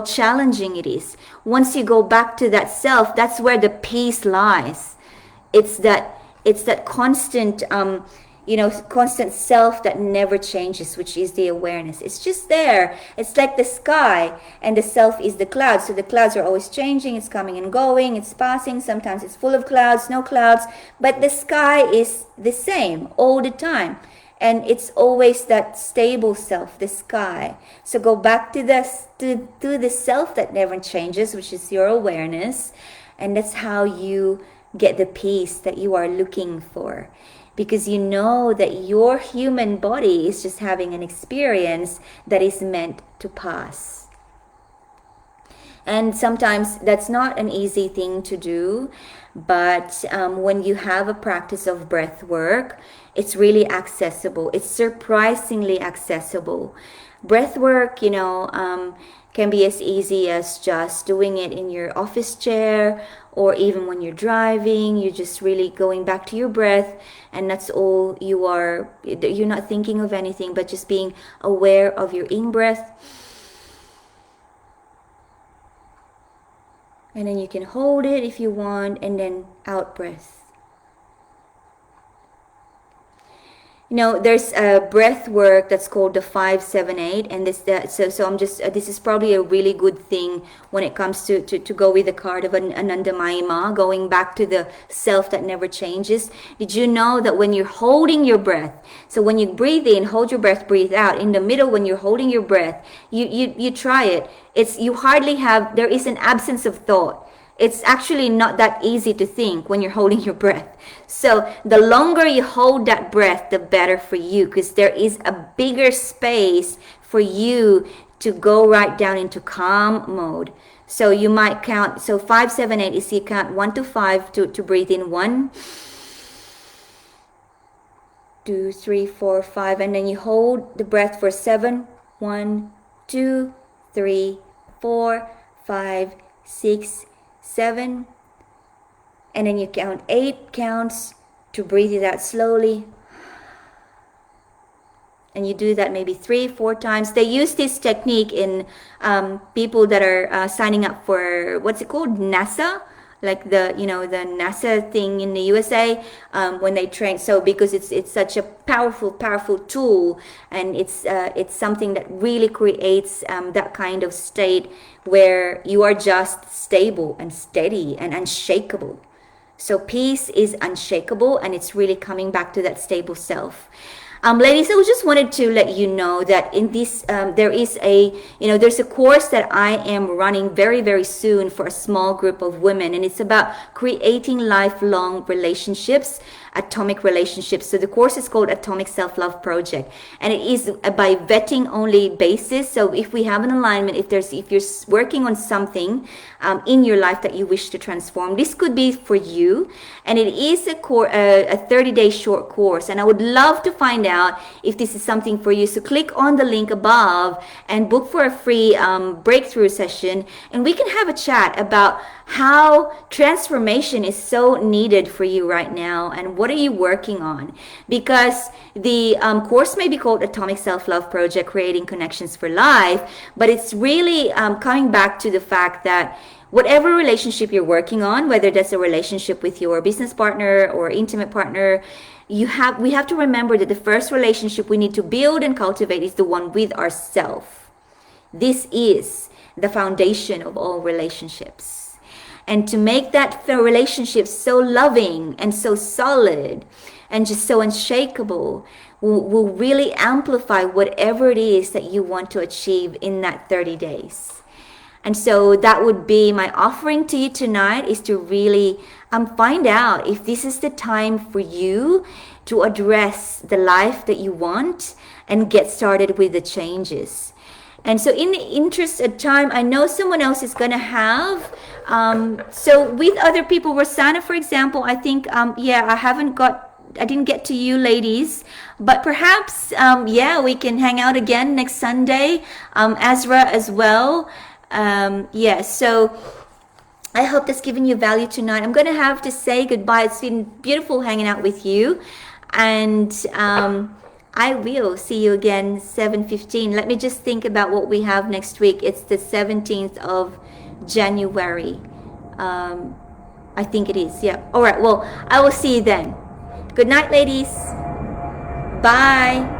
challenging it is. Once you go back to that self, that's where the peace lies. It's that constant constant self that never changes, which is the awareness. It's just there. It's like the sky, and the self is the clouds. So the clouds are always changing. It's coming and going. It's passing. Sometimes it's full of clouds, no clouds, but the sky is the same all the time. And it's always that stable self, the sky. So go back to the self that never changes, which is your awareness. And that's how you get the peace that you are looking for. Because you know that your human body is just having an experience that is meant to pass. And sometimes that's not an easy thing to do. But when you have a practice of breath work, it's really accessible. It's surprisingly accessible. Breath work, can be as easy as just doing it in your office chair, or even when you're driving, you're just really going back to your breath, and that's all you are. You're not thinking of anything, but just being aware of your in-breath. And then you can hold it if you want, and then out breath. There's a breath work that's called the 5-7-8, and so I'm just this is probably a really good thing when it comes to go with the card of Anandamayi Ma, going back to the self that never changes. Did you know that when you're holding your breath, so when you breathe in, hold your breath, breathe out, in the middle when you're holding your breath, you try it, it's you hardly have, there is an absence of thought. it's actually not that easy to think when you're holding your breath. So the longer you hold that breath, the better for you, because there is a bigger space for you to go right down into calm mode. So you might count, so 5, 7, 8 is you count 1 to 5 to breathe in 1, 2, 3, 4, 5, and then you hold the breath for 7, 1, 2, 3, 4, 5, 6, 7, and then you count 8 counts to breathe it out slowly. And you do that maybe 3, 4 times. They use this technique in people that are signing up for, what's it called, NASA, like the NASA thing in the USA, when they train. So because it's such a powerful tool, and it's something that really creates that kind of state where you are just stable and steady and unshakable. So peace is unshakable, and it's really coming back to that stable self. Ladies, I just wanted to let you know that in this, there's a course that I am running very, very soon for a small group of women, and it's about creating lifelong relationships, atomic relationships. So the course is called Atomic Self-Love Project, and it is by vetting only basis. So if we have an alignment, if you're working on something in your life that you wish to transform, this could be for you. And it is a 30-day short course, and I would love to find out if this is something for you. So click on the link above and book for a free breakthrough session, and we can have a chat about how transformation is so needed for you right now, and what are you working on. Because the course may be called Atomic Self-Love Project, Creating Connections for Life, but it's really coming back to the fact that whatever relationship you're working on, whether that's a relationship with your business partner or intimate partner, we have to remember that the first relationship we need to build and cultivate is the one with ourselves. This is the foundation of all relationships. And to make that relationship so loving and so solid and just so unshakable will really amplify whatever it is that you want to achieve in that 30 days. And so that would be my offering to you tonight, is to really find out if this is the time for you to address the life that you want and get started with the changes. And so in the interest of time, I know someone else is going to have, so with other people, Rosanna, for example, I think, I didn't get to you ladies, but perhaps, we can hang out again next Sunday, Ezra as well. So I hope that's given you value tonight. I'm going to have to say goodbye. It's been beautiful hanging out with you, and I will see you again 7:15. Let me just think about what we have next week. It's the 17th of January. I think it is. Yeah. All right. Well, I will see you then. Good night, ladies. Bye.